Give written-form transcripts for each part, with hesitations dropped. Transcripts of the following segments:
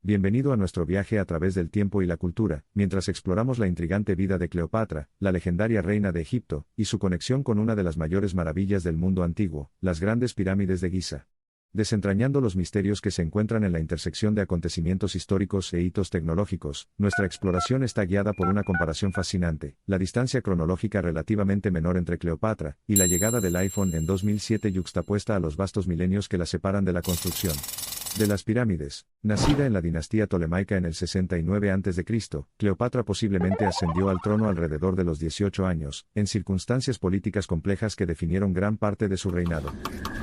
Bienvenido a nuestro viaje a través del tiempo y la cultura, mientras exploramos la intrigante vida de Cleopatra, la legendaria reina de Egipto, y su conexión con una de las mayores maravillas del mundo antiguo, las grandes pirámides de Giza. Desentrañando los misterios que se encuentran en la intersección de acontecimientos históricos e hitos tecnológicos, nuestra exploración está guiada por una comparación fascinante, la distancia cronológica relativamente menor entre Cleopatra y la llegada del iPhone en 2007 yuxtapuesta a los vastos milenios que la separan de la construcción de las pirámides. Nacida en la dinastía tolemaica en el 69 a.C., Cleopatra posiblemente ascendió al trono alrededor de los 18 años, en circunstancias políticas complejas que definieron gran parte de su reinado.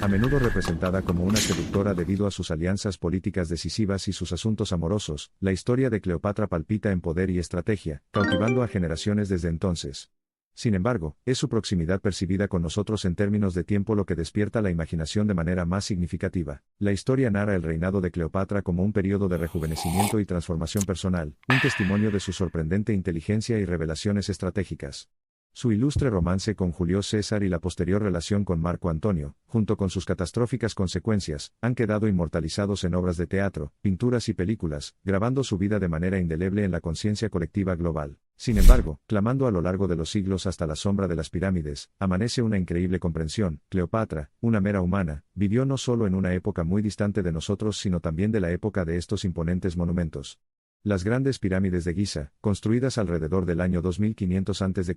A menudo representada como una seductora debido a sus alianzas políticas decisivas y sus asuntos amorosos, la historia de Cleopatra palpita en poder y estrategia, cautivando a generaciones desde entonces. Sin embargo, es su proximidad percibida con nosotros en términos de tiempo lo que despierta la imaginación de manera más significativa. La historia narra el reinado de Cleopatra como un periodo de rejuvenecimiento y transformación personal, un testimonio de su sorprendente inteligencia y revelaciones estratégicas. Su ilustre romance con Julio César y la posterior relación con Marco Antonio, junto con sus catastróficas consecuencias, han quedado inmortalizados en obras de teatro, pinturas y películas, grabando su vida de manera indeleble en la conciencia colectiva global. Sin embargo, clamando a lo largo de los siglos hasta la sombra de las pirámides, amanece una increíble comprensión. Cleopatra, una mera humana, vivió no solo en una época muy distante de nosotros sino también de la época de estos imponentes monumentos. Las grandes pirámides de Giza, construidas alrededor del año 2500 a.C.,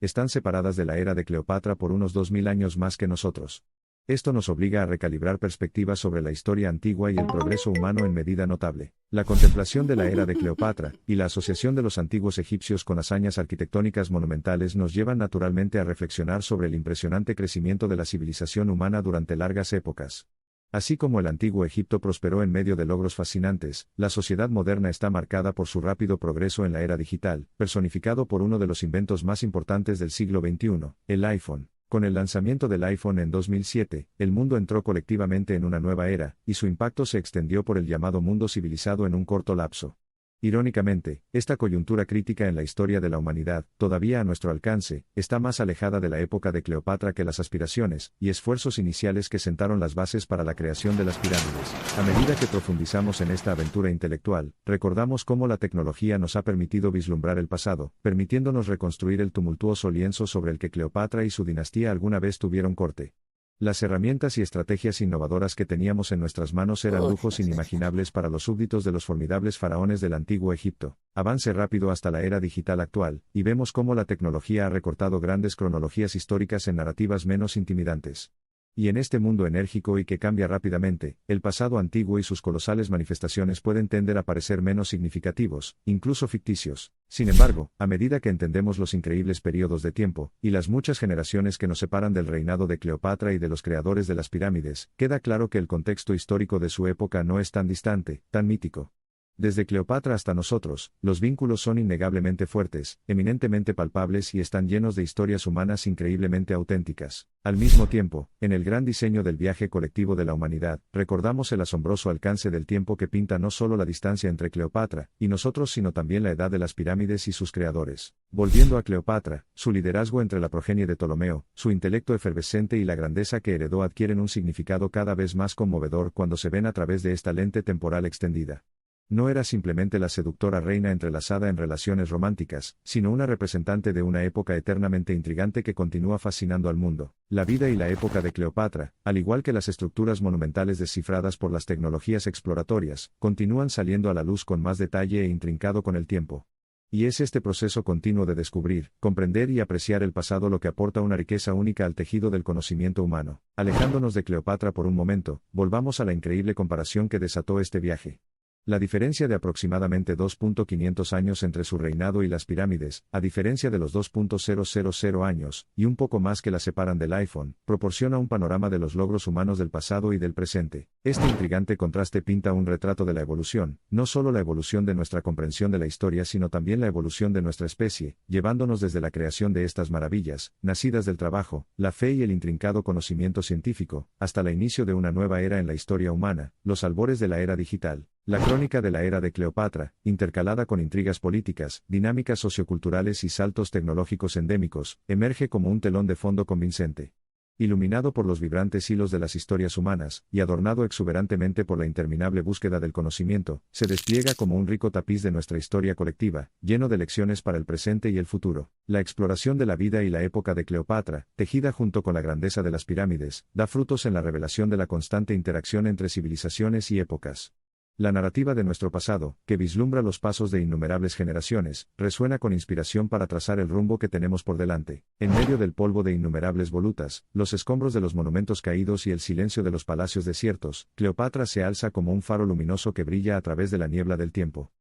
están separadas de la era de Cleopatra por unos 2000 años más que nosotros. Esto nos obliga a recalibrar perspectivas sobre la historia antigua y el progreso humano en medida notable. La contemplación de la era de Cleopatra, y la asociación de los antiguos egipcios con hazañas arquitectónicas monumentales nos llevan naturalmente a reflexionar sobre el impresionante crecimiento de la civilización humana durante largas épocas. Así como el antiguo Egipto prosperó en medio de logros fascinantes, la sociedad moderna está marcada por su rápido progreso en la era digital, personificado por uno de los inventos más importantes del siglo XXI, el iPhone. Con el lanzamiento del iPhone en 2007, el mundo entró colectivamente en una nueva era, y su impacto se extendió por el llamado mundo civilizado en un corto lapso. Irónicamente, esta coyuntura crítica en la historia de la humanidad, todavía a nuestro alcance, está más alejada de la época de Cleopatra que las aspiraciones y esfuerzos iniciales que sentaron las bases para la creación de las pirámides. A medida que profundizamos en esta aventura intelectual, recordamos cómo la tecnología nos ha permitido vislumbrar el pasado, permitiéndonos reconstruir el tumultuoso lienzo sobre el que Cleopatra y su dinastía alguna vez tuvieron corte. Las herramientas y estrategias innovadoras que teníamos en nuestras manos eran lujos inimaginables para los súbditos de los formidables faraones del antiguo Egipto. Avance rápido hasta la era digital actual, y vemos cómo la tecnología ha recortado grandes cronologías históricas en narrativas menos intimidantes. Y en este mundo enérgico y que cambia rápidamente, el pasado antiguo y sus colosales manifestaciones pueden tender a parecer menos significativos, incluso ficticios. Sin embargo, a medida que entendemos los increíbles periodos de tiempo, y las muchas generaciones que nos separan del reinado de Cleopatra y de los creadores de las pirámides, queda claro que el contexto histórico de su época no es tan distante, tan mítico. Desde Cleopatra hasta nosotros, los vínculos son innegablemente fuertes, eminentemente palpables y están llenos de historias humanas increíblemente auténticas. Al mismo tiempo, en el gran diseño del viaje colectivo de la humanidad, recordamos el asombroso alcance del tiempo que pinta no solo la distancia entre Cleopatra y nosotros sino también la edad de las pirámides y sus creadores. Volviendo a Cleopatra, su liderazgo entre la progenie de Ptolomeo, su intelecto efervescente y la grandeza que heredó adquieren un significado cada vez más conmovedor cuando se ven a través de esta lente temporal extendida. No era simplemente la seductora reina entrelazada en relaciones románticas, sino una representante de una época eternamente intrigante que continúa fascinando al mundo. La vida y la época de Cleopatra, al igual que las estructuras monumentales descifradas por las tecnologías exploratorias, continúan saliendo a la luz con más detalle e intrincado con el tiempo. Y es este proceso continuo de descubrir, comprender y apreciar el pasado lo que aporta una riqueza única al tejido del conocimiento humano. Alejándonos de Cleopatra por un momento, volvamos a la increíble comparación que desató este viaje. La diferencia de aproximadamente 2.500 años entre su reinado y las pirámides, a diferencia de los 2.000 años, y un poco más que la separan del iPhone, proporciona un panorama de los logros humanos del pasado y del presente. Este intrigante contraste pinta un retrato de la evolución, no solo la evolución de nuestra comprensión de la historia sino también la evolución de nuestra especie, llevándonos desde la creación de estas maravillas, nacidas del trabajo, la fe y el intrincado conocimiento científico, hasta el inicio de una nueva era en la historia humana, los albores de la era digital. La crónica de la era de Cleopatra, intercalada con intrigas políticas, dinámicas socioculturales y saltos tecnológicos endémicos, emerge como un telón de fondo convincente. Iluminado por los vibrantes hilos de las historias humanas, y adornado exuberantemente por la interminable búsqueda del conocimiento, se despliega como un rico tapiz de nuestra historia colectiva, lleno de lecciones para el presente y el futuro. La exploración de la vida y la época de Cleopatra, tejida junto con la grandeza de las pirámides, da frutos en la revelación de la constante interacción entre civilizaciones y épocas. La narrativa de nuestro pasado, que vislumbra los pasos de innumerables generaciones, resuena con inspiración para trazar el rumbo que tenemos por delante. En medio del polvo de innumerables volutas, los escombros de los monumentos caídos y el silencio de los palacios desiertos, Cleopatra se alza como un faro luminoso que brilla a través de la niebla del tiempo.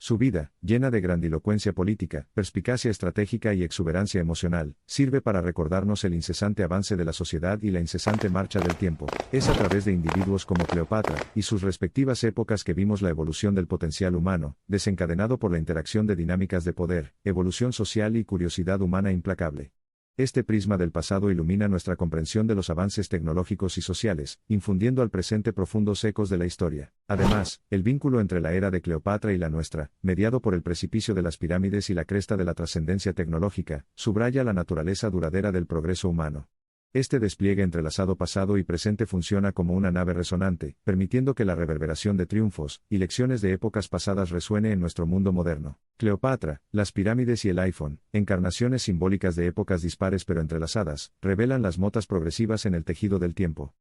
Su vida, llena de grandilocuencia política, perspicacia estratégica y exuberancia emocional, sirve para recordarnos el incesante avance de la sociedad y la incesante marcha del tiempo. Es a través de individuos como Cleopatra y sus respectivas épocas que vimos la evolución del potencial humano, desencadenado por la interacción de dinámicas de poder, evolución social y curiosidad humana implacable. Este prisma del pasado ilumina nuestra comprensión de los avances tecnológicos y sociales, infundiendo al presente profundos ecos de la historia. Además, el vínculo entre la era de Cleopatra y la nuestra, mediado por el precipicio de las pirámides y la cresta de la trascendencia tecnológica, subraya la naturaleza duradera del progreso humano. Este despliegue entrelazado pasado y presente funciona como una nave resonante, permitiendo que la reverberación de triunfos y lecciones de épocas pasadas resuene en nuestro mundo moderno. Cleopatra, las pirámides y el iPhone, encarnaciones simbólicas de épocas dispares pero entrelazadas, revelan las motas progresivas en el tejido del tiempo.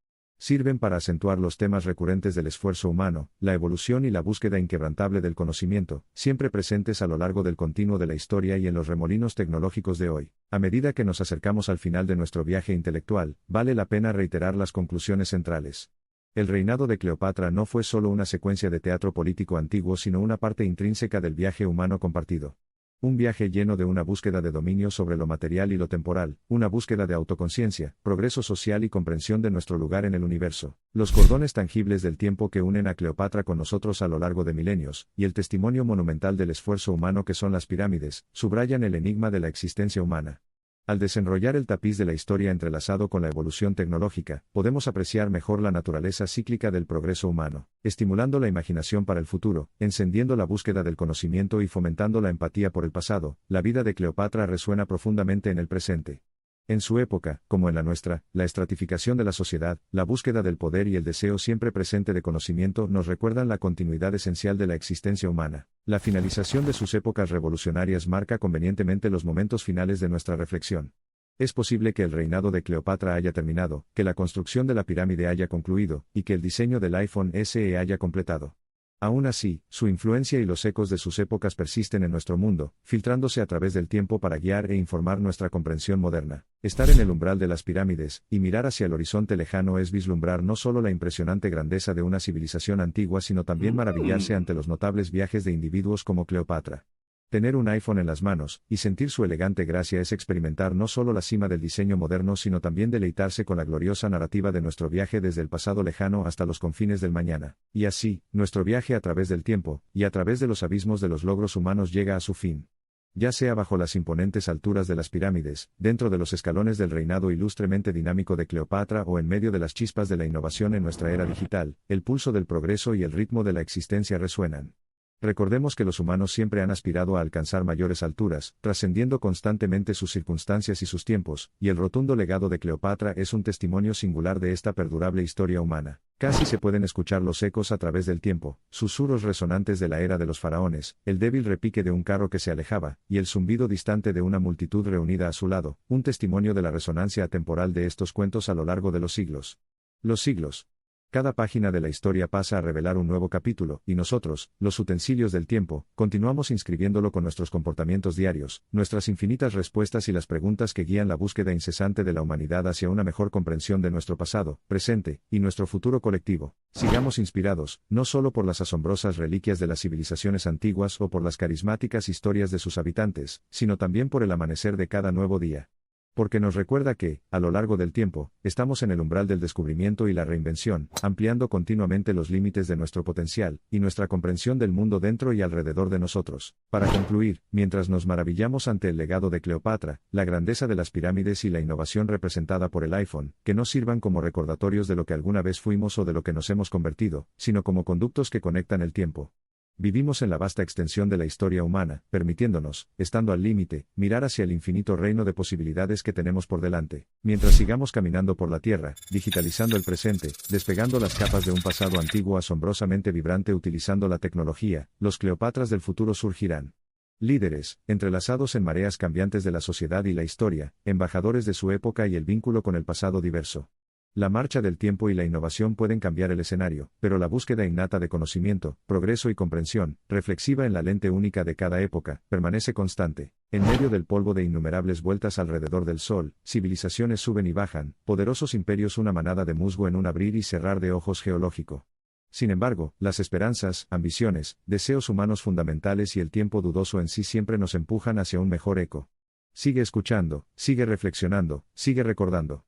Sirven para acentuar los temas recurrentes del esfuerzo humano, la evolución y la búsqueda inquebrantable del conocimiento, siempre presentes a lo largo del continuo de la historia y en los remolinos tecnológicos de hoy. A medida que nos acercamos al final de nuestro viaje intelectual, vale la pena reiterar las conclusiones centrales. El reinado de Cleopatra no fue solo una secuencia de teatro político antiguo, sino una parte intrínseca del viaje humano compartido. Un viaje lleno de una búsqueda de dominio sobre lo material y lo temporal, una búsqueda de autoconciencia, progreso social y comprensión de nuestro lugar en el universo. Los cordones tangibles del tiempo que unen a Cleopatra con nosotros a lo largo de milenios, y el testimonio monumental del esfuerzo humano que son las pirámides, subrayan el enigma de la existencia humana. Al desenrollar el tapiz de la historia entrelazado con la evolución tecnológica, podemos apreciar mejor la naturaleza cíclica del progreso humano, estimulando la imaginación para el futuro, encendiendo la búsqueda del conocimiento y fomentando la empatía por el pasado. La vida de Cleopatra resuena profundamente en el presente. En su época, como en la nuestra, la estratificación de la sociedad, la búsqueda del poder y el deseo siempre presente de conocimiento nos recuerdan la continuidad esencial de la existencia humana. La finalización de sus épocas revolucionarias marca convenientemente los momentos finales de nuestra reflexión. Es posible que el reinado de Cleopatra haya terminado, que la construcción de la pirámide haya concluido, y que el diseño del iPhone SE haya completado. Aún así, su influencia y los ecos de sus épocas persisten en nuestro mundo, filtrándose a través del tiempo para guiar e informar nuestra comprensión moderna. Estar en el umbral de las pirámides, y mirar hacia el horizonte lejano es vislumbrar no solo la impresionante grandeza de una civilización antigua, sino también maravillarse ante los notables viajes de individuos como Cleopatra. Tener un iPhone en las manos, y sentir su elegante gracia es experimentar no solo la cima del diseño moderno, sino también deleitarse con la gloriosa narrativa de nuestro viaje desde el pasado lejano hasta los confines del mañana. Y así, nuestro viaje a través del tiempo, y a través de los abismos de los logros humanos llega a su fin. Ya sea bajo las imponentes alturas de las pirámides, dentro de los escalones del reinado ilustremente dinámico de Cleopatra o en medio de las chispas de la innovación en nuestra era digital, el pulso del progreso y el ritmo de la existencia resuenan. Recordemos que los humanos siempre han aspirado a alcanzar mayores alturas, trascendiendo constantemente sus circunstancias y sus tiempos, y el rotundo legado de Cleopatra es un testimonio singular de esta perdurable historia humana. Casi se pueden escuchar los ecos a través del tiempo, susurros resonantes de la era de los faraones, el débil repique de un carro que se alejaba, y el zumbido distante de una multitud reunida a su lado, un testimonio de la resonancia atemporal de estos cuentos a lo largo de los siglos. Los siglos. Cada página de la historia pasa a revelar un nuevo capítulo, y nosotros, los utensilios del tiempo, continuamos inscribiéndolo con nuestros comportamientos diarios, nuestras infinitas respuestas y las preguntas que guían la búsqueda incesante de la humanidad hacia una mejor comprensión de nuestro pasado, presente, y nuestro futuro colectivo. Sigamos inspirados, no solo por las asombrosas reliquias de las civilizaciones antiguas o por las carismáticas historias de sus habitantes, sino también por el amanecer de cada nuevo día. Porque nos recuerda que, a lo largo del tiempo, estamos en el umbral del descubrimiento y la reinvención, ampliando continuamente los límites de nuestro potencial, y nuestra comprensión del mundo dentro y alrededor de nosotros. Para concluir, mientras nos maravillamos ante el legado de Cleopatra, la grandeza de las pirámides y la innovación representada por el iPhone, que no sirvan como recordatorios de lo que alguna vez fuimos o de lo que nos hemos convertido, sino como conductos que conectan el tiempo, Vivimos en la vasta extensión de la historia humana, permitiéndonos, estando al límite, mirar hacia el infinito reino de posibilidades que tenemos por delante. Mientras sigamos caminando por la Tierra, digitalizando el presente, despegando las capas de un pasado antiguo asombrosamente vibrante utilizando la tecnología, los Cleopatras del futuro surgirán. Líderes, entrelazados en mareas cambiantes de la sociedad y la historia, embajadores de su época y el vínculo con el pasado diverso. La marcha del tiempo y la innovación pueden cambiar el escenario, pero la búsqueda innata de conocimiento, progreso y comprensión, reflexiva en la lente única de cada época, permanece constante. En medio del polvo de innumerables vueltas alrededor del Sol, civilizaciones suben y bajan, poderosos imperios una manada de musgo en un abrir y cerrar de ojos geológico. Sin embargo, las esperanzas, ambiciones, deseos humanos fundamentales y el tiempo dudoso en sí siempre nos empujan hacia un mejor eco. Sigue escuchando, sigue reflexionando, sigue recordando.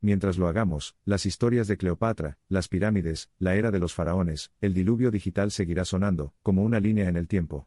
Mientras lo hagamos, las historias de Cleopatra, las pirámides, la era de los faraones, el diluvio digital seguirá sonando, como una línea en el tiempo.